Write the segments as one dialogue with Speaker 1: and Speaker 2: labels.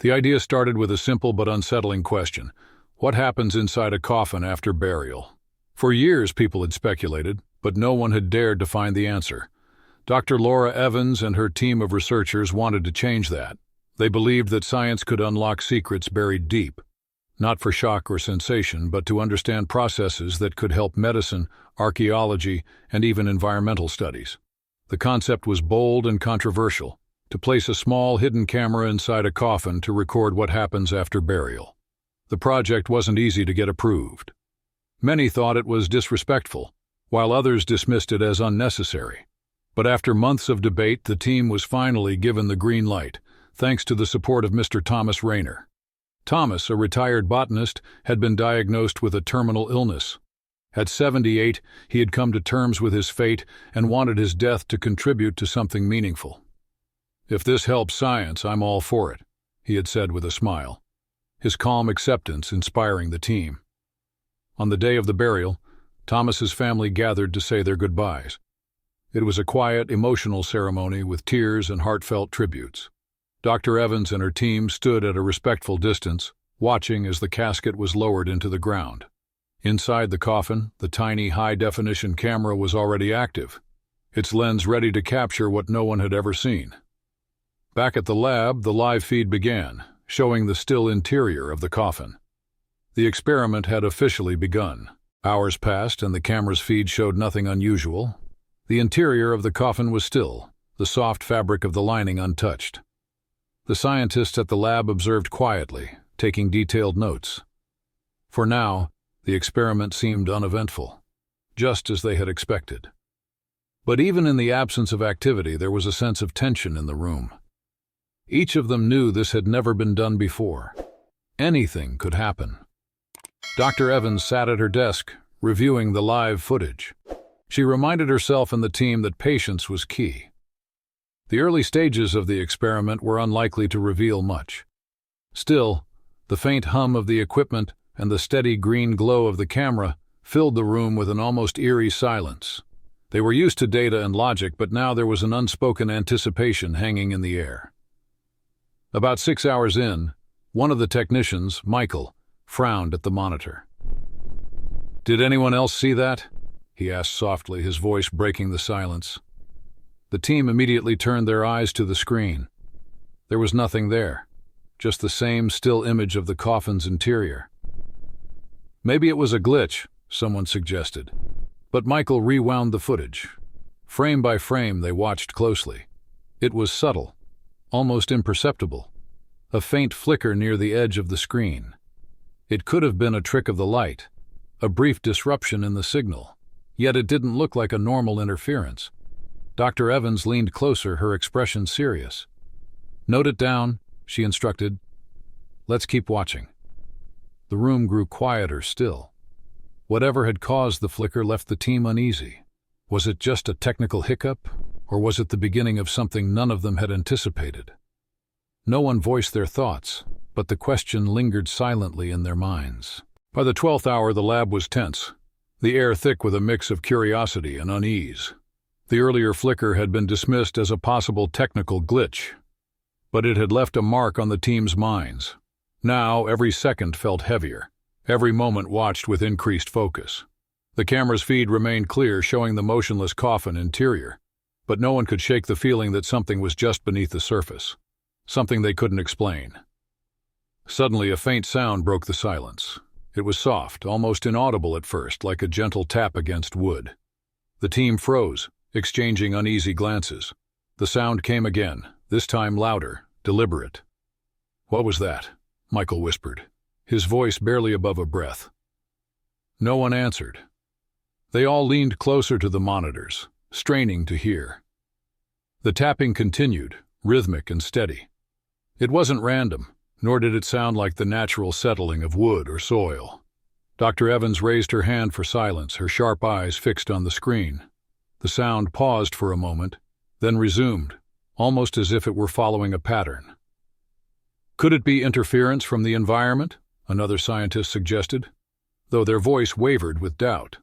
Speaker 1: The idea started with a simple but unsettling question. What happens inside a coffin after burial? For years people had speculated, but no one had dared to find the answer. Dr. Laura Evans and her team of researchers wanted to change that. They believed that science could unlock secrets buried deep, not for shock or sensation, but to understand processes that could help medicine, archaeology, and even environmental studies. The concept was bold and controversial: to place a small hidden camera inside a coffin to record what happens after burial. The project wasn't easy to get approved. Many thought it was disrespectful, while others dismissed it as unnecessary. But after months of debate, the team was finally given the green light, thanks to the support of Mr. Thomas Rayner. Thomas, a retired botanist, had been diagnosed with a terminal illness. At 78, he had come to terms with his fate and wanted his death to contribute to something meaningful. "If this helps science, I'm all for it," he had said with a smile, his calm acceptance inspiring the team. On the day of the burial, Thomas's family gathered to say their goodbyes. It was a quiet, emotional ceremony with tears and heartfelt tributes. Dr. Evans and her team stood at a respectful distance, watching as the casket was lowered into the ground. Inside the coffin, the tiny high-definition camera was already active, its lens ready to capture what no one had ever seen. Back at the lab, the live feed began, showing the still interior of the coffin. The experiment had officially begun. Hours passed and the camera's feed showed nothing unusual. The interior of the coffin was still, the soft fabric of the lining untouched. The scientists at the lab observed quietly, taking detailed notes. For now, the experiment seemed uneventful, just as they had expected. But even in the absence of activity, there was a sense of tension in the room. Each of them knew this had never been done before. Anything could happen. Dr. Evans sat at her desk, reviewing the live footage. She reminded herself and the team that patience was key. The early stages of the experiment were unlikely to reveal much. Still, the faint hum of the equipment and the steady green glow of the camera filled the room with an almost eerie silence. They were used to data and logic, but now there was an unspoken anticipation hanging in the air. About 6 hours in, one of the technicians, Michael, frowned at the monitor. "Did anyone else see that?" he asked softly, his voice breaking the silence. The team immediately turned their eyes to the screen. There was nothing there, just the same still image of the coffin's interior. "Maybe it was a glitch," someone suggested. But Michael rewound the footage. Frame by frame, they watched closely. It was subtle, almost imperceptible, a faint flicker near the edge of the screen. It could have been a trick of the light, a brief disruption in the signal, yet it didn't look like a normal interference. Dr. Evans leaned closer, her expression serious. "Note it down," she instructed. "Let's keep watching." The room grew quieter still. Whatever had caused the flicker left the team uneasy. Was it just a technical hiccup, or was it the beginning of something none of them had anticipated? No one voiced their thoughts, but the question lingered silently in their minds. By the 12th hour, the lab was tense, the air thick with a mix of curiosity and unease. The earlier flicker had been dismissed as a possible technical glitch, but it had left a mark on the team's minds. Now, every second felt heavier, every moment watched with increased focus. The camera's feed remained clear, showing the motionless coffin interior, but no one could shake the feeling that something was just beneath the surface, something they couldn't explain. Suddenly, a faint sound broke the silence. It was soft, almost inaudible at first, like a gentle tap against wood. The team froze, exchanging uneasy glances. The sound came again, this time louder, deliberate. "What was that?" Michael whispered, his voice barely above a breath. No one answered. They all leaned closer to the monitors, straining to hear. The tapping continued, rhythmic and steady. It wasn't random, nor did it sound like the natural settling of wood or soil. Dr. Evans raised her hand for silence, her sharp eyes fixed on the screen. The sound paused for a moment, then resumed, almost as if it were following a pattern. "Could it be interference from the environment?" another scientist suggested, though their voice wavered with doubt.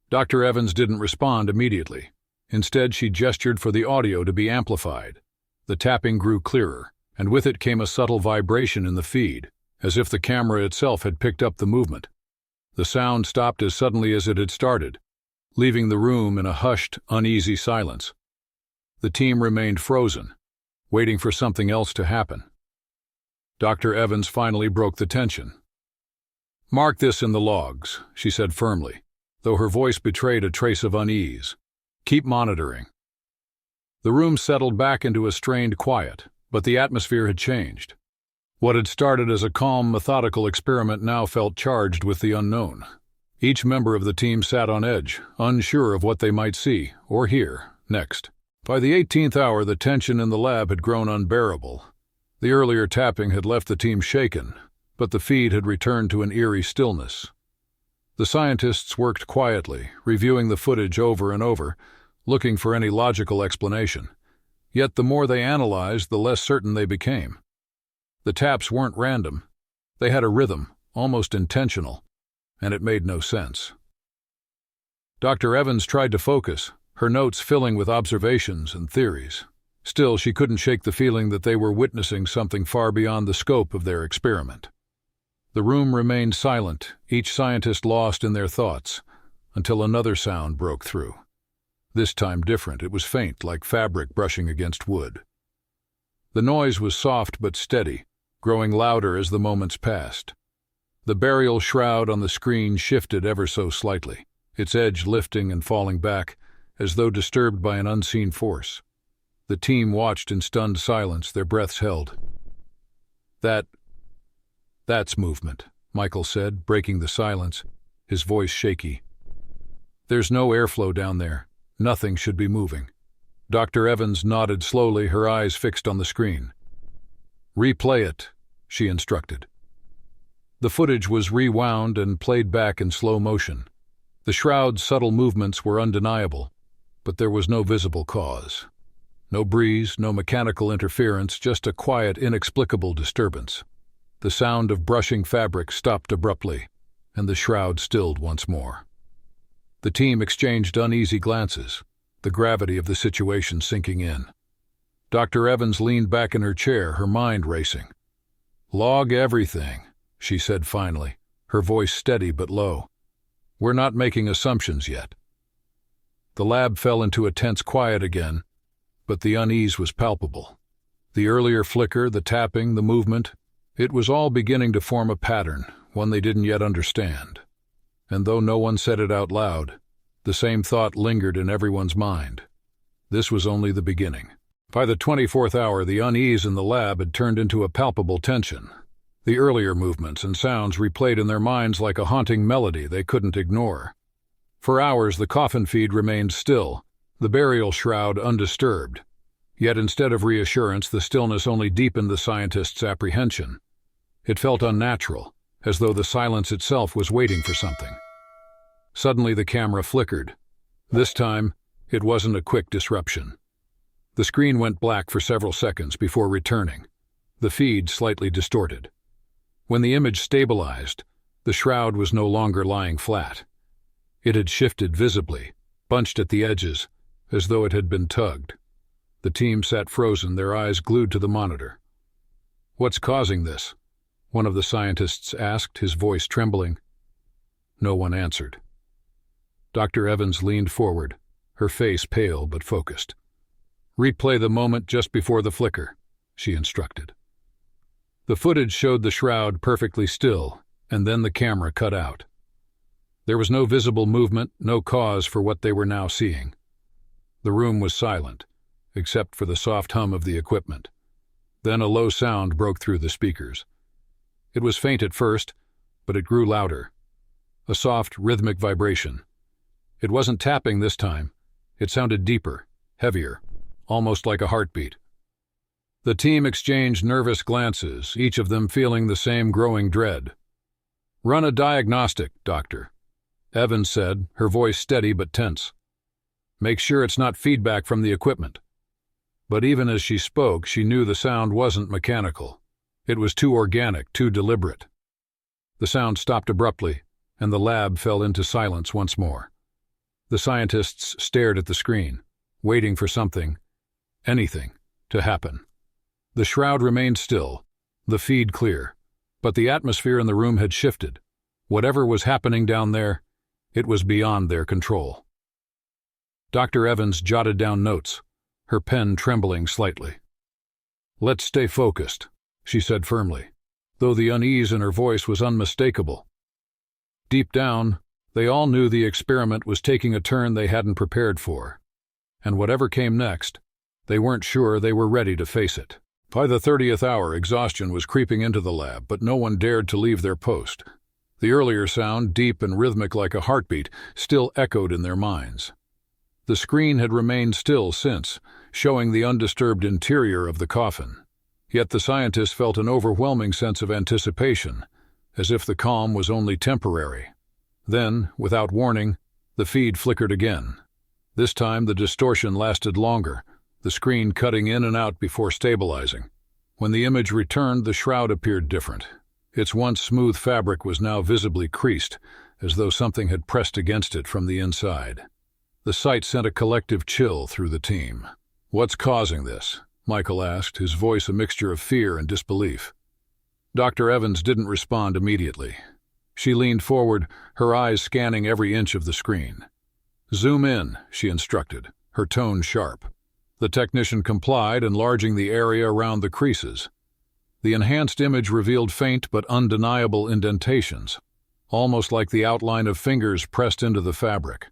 Speaker 1: Dr. Evans didn't respond immediately. Instead, she gestured for the audio to be amplified. The tapping grew clearer, and with it came a subtle vibration in the feed, as if the camera itself had picked up the movement. The sound stopped as suddenly as it had started, leaving the room in a hushed, uneasy silence. The team remained frozen, waiting for something else to happen. Dr. Evans finally broke the tension. "Mark this in the logs," she said firmly, though her voice betrayed a trace of unease. "Keep monitoring." The room settled back into a strained quiet, but the atmosphere had changed. What had started as a calm, methodical experiment now felt charged with the unknown. Each member of the team sat on edge, unsure of what they might see, or hear, next. By the 18th hour, the tension in the lab had grown unbearable. The earlier tapping had left the team shaken, but the feed had returned to an eerie stillness. The scientists worked quietly, reviewing the footage over and over, looking for any logical explanation. Yet the more they analyzed, the less certain they became. The taps weren't random. They had a rhythm, almost intentional, and it made no sense. Dr. Evans tried to focus, her notes filling with observations and theories. Still, she couldn't shake the feeling that they were witnessing something far beyond the scope of their experiment. The room remained silent, each scientist lost in their thoughts, until another sound broke through. This time different, it was faint, like fabric brushing against wood. The noise was soft but steady, growing louder as the moments passed. The burial shroud on the screen shifted ever so slightly, its edge lifting and falling back, as though disturbed by an unseen force. The team watched in stunned silence, their breaths held. That's movement," Michael said, breaking the silence, his voice shaky. "There's no airflow down there. Nothing should be moving." Dr. Evans nodded slowly, her eyes fixed on the screen. "Replay it," she instructed. The footage was rewound and played back in slow motion. The shroud's subtle movements were undeniable, but there was no visible cause. No breeze, no mechanical interference, just a quiet, inexplicable disturbance. The sound of brushing fabric stopped abruptly, and the shroud stilled once more. The team exchanged uneasy glances, the gravity of the situation sinking in. Dr. Evans leaned back in her chair, her mind racing. "Log everything," she said finally, her voice steady but low. "We're not making assumptions yet." The lab fell into a tense quiet again, but the unease was palpable. The earlier flicker, the tapping, the movement, it was all beginning to form a pattern, one they didn't yet understand. And though no one said it out loud, the same thought lingered in everyone's mind. This was only the beginning. By the 24th hour, the unease in the lab had turned into a palpable tension. The earlier movements and sounds replayed in their minds like a haunting melody they couldn't ignore. For hours, the coffin feed remained still, the burial shroud undisturbed. Yet instead of reassurance, the stillness only deepened the scientists' apprehension. It felt unnatural, as though the silence itself was waiting for something. Suddenly the camera flickered. This time, it wasn't a quick disruption. The screen went black for several seconds before returning, the feed slightly distorted. When the image stabilized, the shroud was no longer lying flat. It had shifted visibly, bunched at the edges, as though it had been tugged. The team sat frozen, their eyes glued to the monitor. "What's causing this?" one of the scientists asked, his voice trembling. No one answered. Dr. Evans leaned forward, her face pale but focused. "Replay the moment just before the flicker," she instructed. The footage showed the shroud perfectly still, and then the camera cut out. There was no visible movement, no cause for what they were now seeing. The room was silent, except for the soft hum of the equipment. Then a low sound broke through the speakers. It was faint at first, but it grew louder. A soft, rhythmic vibration. It wasn't tapping this time. It sounded deeper, heavier, almost like a heartbeat. The team exchanged nervous glances, each of them feeling the same growing dread. "Run a diagnostic, Doctor," Evans said, her voice steady but tense. "Make sure it's not feedback from the equipment." But even as she spoke, she knew the sound wasn't mechanical. It was too organic, too deliberate. The sound stopped abruptly, and the lab fell into silence once more. The scientists stared at the screen, waiting for something, anything, to happen. The shroud remained still, the feed clear, but the atmosphere in the room had shifted. Whatever was happening down there, it was beyond their control. Dr. Evans jotted down notes, her pen trembling slightly. "Let's stay focused," she said firmly, though the unease in her voice was unmistakable. Deep down, they all knew the experiment was taking a turn they hadn't prepared for, and whatever came next, they weren't sure they were ready to face it. By the 30th hour, exhaustion was creeping into the lab, but no one dared to leave their post. The earlier sound, deep and rhythmic like a heartbeat, still echoed in their minds. The screen had remained still since, showing the undisturbed interior of the coffin. Yet the scientists felt an overwhelming sense of anticipation, as if the calm was only temporary. Then, without warning, the feed flickered again. This time the distortion lasted longer, the screen cutting in and out before stabilizing. When the image returned, the shroud appeared different. Its once smooth fabric was now visibly creased, as though something had pressed against it from the inside. The sight sent a collective chill through the team. "What's causing this?" Michael asked, his voice a mixture of fear and disbelief. Dr. Evans didn't respond immediately. She leaned forward, her eyes scanning every inch of the screen. "Zoom in," she instructed, her tone sharp. The technician complied, enlarging the area around the creases. The enhanced image revealed faint but undeniable indentations, almost like the outline of fingers pressed into the fabric.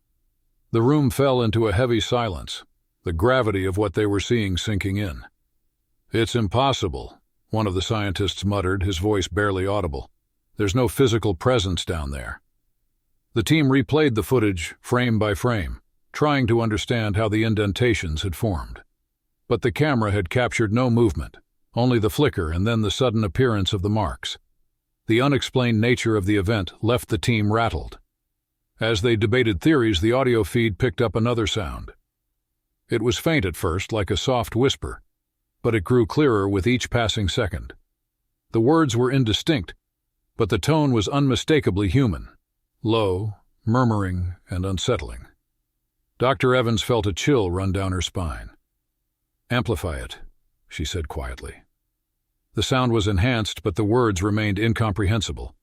Speaker 1: The room fell into a heavy silence, the gravity of what they were seeing sinking in. "It's impossible," one of the scientists muttered, his voice barely audible. "There's no physical presence down there." The team replayed the footage, frame by frame, trying to understand how the indentations had formed. But the camera had captured no movement, only the flicker and then the sudden appearance of the marks. The unexplained nature of the event left the team rattled. As they debated theories, the audio feed picked up another sound. It was faint at first, like a soft whisper, but it grew clearer with each passing second. The words were indistinct, but the tone was unmistakably human, low, murmuring, and unsettling. Dr. Evans felt a chill run down her spine. "Amplify it," she said quietly. The sound was enhanced, but the words remained incomprehensible.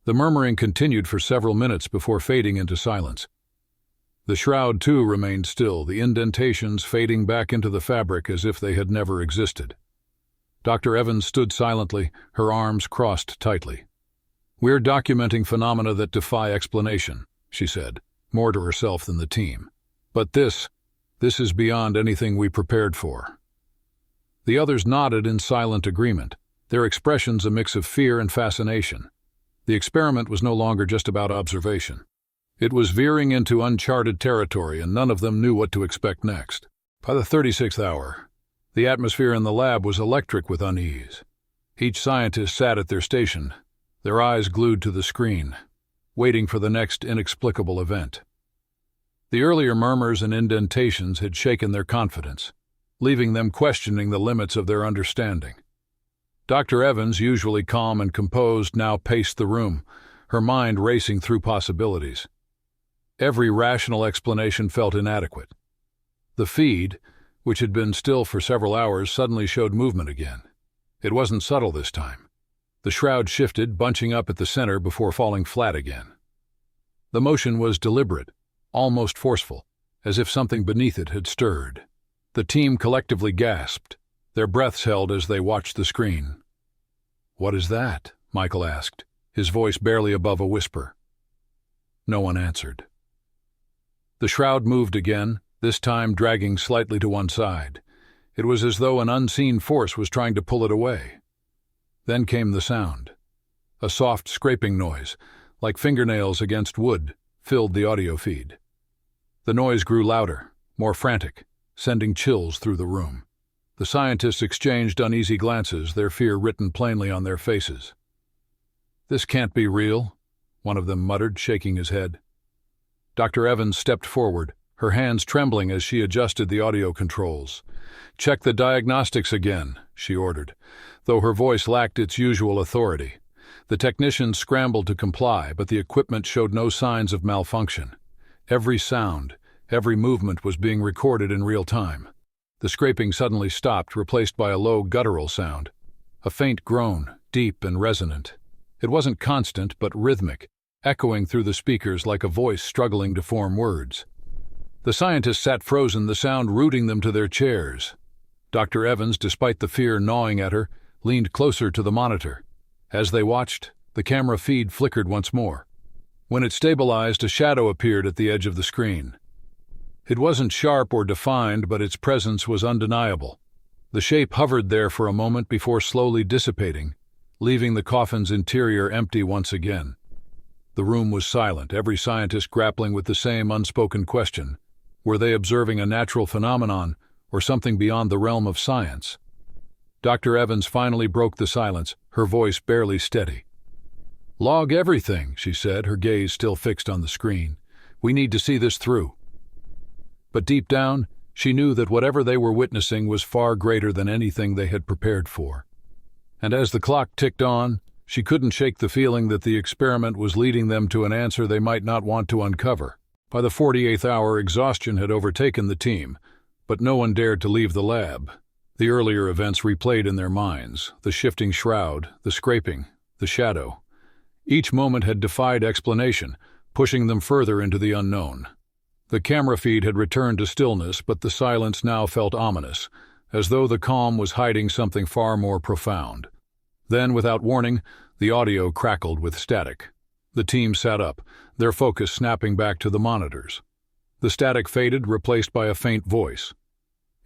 Speaker 1: The murmuring continued for several minutes before fading into silence. The shroud, too, remained still, the indentations fading back into the fabric as if they had never existed. Dr. Evans stood silently, her arms crossed tightly. "We're documenting phenomena that defy explanation," she said, more to herself than the team. "But this is beyond anything we prepared for." The others nodded in silent agreement, their expressions a mix of fear and fascination. The experiment was no longer just about observation. It was veering into uncharted territory, and none of them knew what to expect next. By the 36th hour, the atmosphere in the lab was electric with unease. Each scientist sat at their station, their eyes glued to the screen, waiting for the next inexplicable event. The earlier murmurs and indentations had shaken their confidence, leaving them questioning the limits of their understanding. Dr. Evans, usually calm and composed, now paced the room, her mind racing through possibilities. Every rational explanation felt inadequate. The feed, which had been still for several hours, suddenly showed movement again. It wasn't subtle this time. The shroud shifted, bunching up at the center before falling flat again. The motion was deliberate, almost forceful, as if something beneath it had stirred. The team collectively gasped, their breaths held as they watched the screen. "What is that?" Michael asked, his voice barely above a whisper. No one answered. The shroud moved again, this time dragging slightly to one side. It was as though an unseen force was trying to pull it away. Then came the sound. A soft scraping noise, like fingernails against wood, filled the audio feed. The noise grew louder, more frantic, sending chills through the room. The scientists exchanged uneasy glances, their fear written plainly on their faces. "This can't be real," one of them muttered, shaking his head. Dr. Evans stepped forward, her hands trembling as she adjusted the audio controls. "Check the diagnostics again," she ordered, though her voice lacked its usual authority. The technicians scrambled to comply, but the equipment showed no signs of malfunction. Every sound, every movement was being recorded in real time. The scraping suddenly stopped, replaced by a low guttural sound. A faint groan, deep and resonant. It wasn't constant, but rhythmic, echoing through the speakers like a voice struggling to form words. The scientists sat frozen, the sound rooting them to their chairs. Dr. Evans, despite the fear gnawing at her, leaned closer to the monitor. As they watched, the camera feed flickered once more. When it stabilized, a shadow appeared at the edge of the screen. It wasn't sharp or defined, but its presence was undeniable. The shape hovered there for a moment before slowly dissipating, leaving the coffin's interior empty once again. The room was silent, every scientist grappling with the same unspoken question. Were they observing a natural phenomenon, or something beyond the realm of science? Dr. Evans finally broke the silence, her voice barely steady. "Log everything," she said, her gaze still fixed on the screen. "We need to see this through." But deep down, she knew that whatever they were witnessing was far greater than anything they had prepared for. And as the clock ticked on, she couldn't shake the feeling that the experiment was leading them to an answer they might not want to uncover. By the 48th hour, exhaustion had overtaken the team, but no one dared to leave the lab. The earlier events replayed in their minds, the shifting shroud, the scraping, the shadow. Each moment had defied explanation, pushing them further into the unknown. The camera feed had returned to stillness, but the silence now felt ominous, as though the calm was hiding something far more profound. Then, without warning, the audio crackled with static. The team sat up, their focus snapping back to the monitors. The static faded, replaced by a faint voice.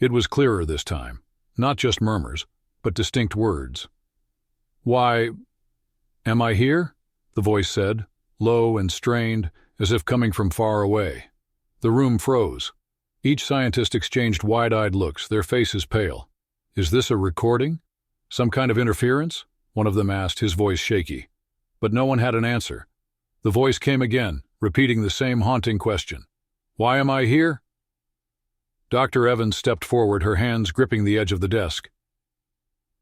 Speaker 1: It was clearer this time, not just murmurs, but distinct words. "Why, am I here?" the voice said, low and strained, as if coming from far away. The room froze. Each scientist exchanged wide-eyed looks, their faces pale. "Is this a recording? Some kind of interference?" one of them asked, his voice shaky. But no one had an answer. The voice came again, repeating the same haunting question. "Why am I here?" Dr. Evans stepped forward, her hands gripping the edge of the desk.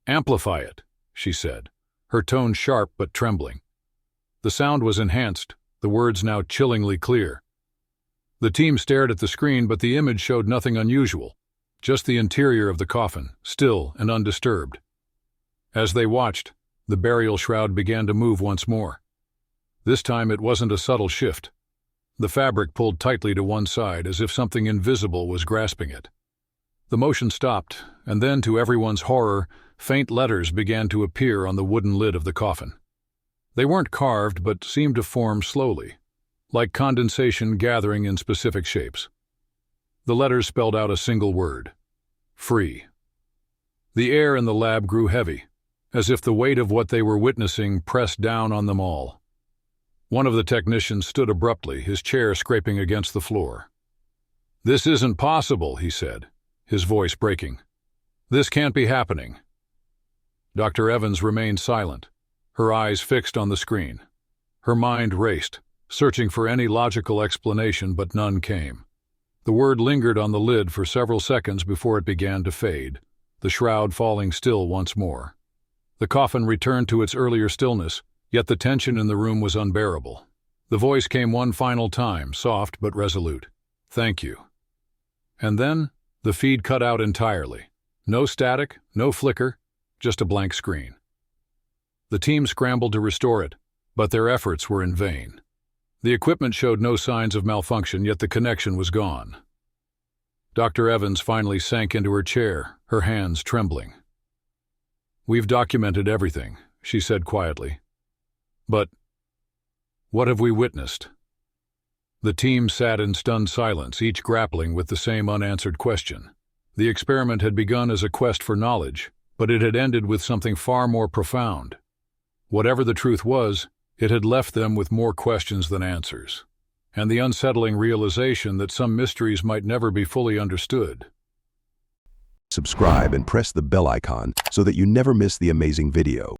Speaker 1: "Amplify it," she said, her tone sharp but trembling. The sound was enhanced, the words now chillingly clear. The team stared at the screen, but the image showed nothing unusual, just the interior of the coffin, still and undisturbed. As they watched, the burial shroud began to move once more. This time it wasn't a subtle shift. The fabric pulled tightly to one side, as if something invisible was grasping it. The motion stopped, and then, to everyone's horror, faint letters began to appear on the wooden lid of the coffin. They weren't carved, but seemed to form slowly, like condensation gathering in specific shapes. The letters spelled out a single word: free. The air in the lab grew heavy, as if the weight of what they were witnessing pressed down on them all. One of the technicians stood abruptly, his chair scraping against the floor. "This isn't possible," he said, his voice breaking. "This can't be happening." Dr. Evans remained silent, her eyes fixed on the screen. Her mind raced, searching for any logical explanation, but none came. The word lingered on the lid for several seconds before it began to fade, the shroud falling still once more. The coffin returned to its earlier stillness, yet the tension in the room was unbearable. The voice came one final time, soft but resolute. "Thank you." And then, the feed cut out entirely. No static, no flicker, just a blank screen. The team scrambled to restore it, but their efforts were in vain. The equipment showed no signs of malfunction, yet the connection was gone. Dr. Evans finally sank into her chair, her hands trembling. "We've documented everything," she said quietly. "But what have we witnessed?" The team sat in stunned silence, each grappling with the same unanswered question. The experiment had begun as a quest for knowledge, but it had ended with something far more profound. Whatever the truth was, it had left them with more questions than answers, and the unsettling realization that some mysteries might never be fully understood.
Speaker 2: Subscribe and press the bell icon so that you never miss the amazing video.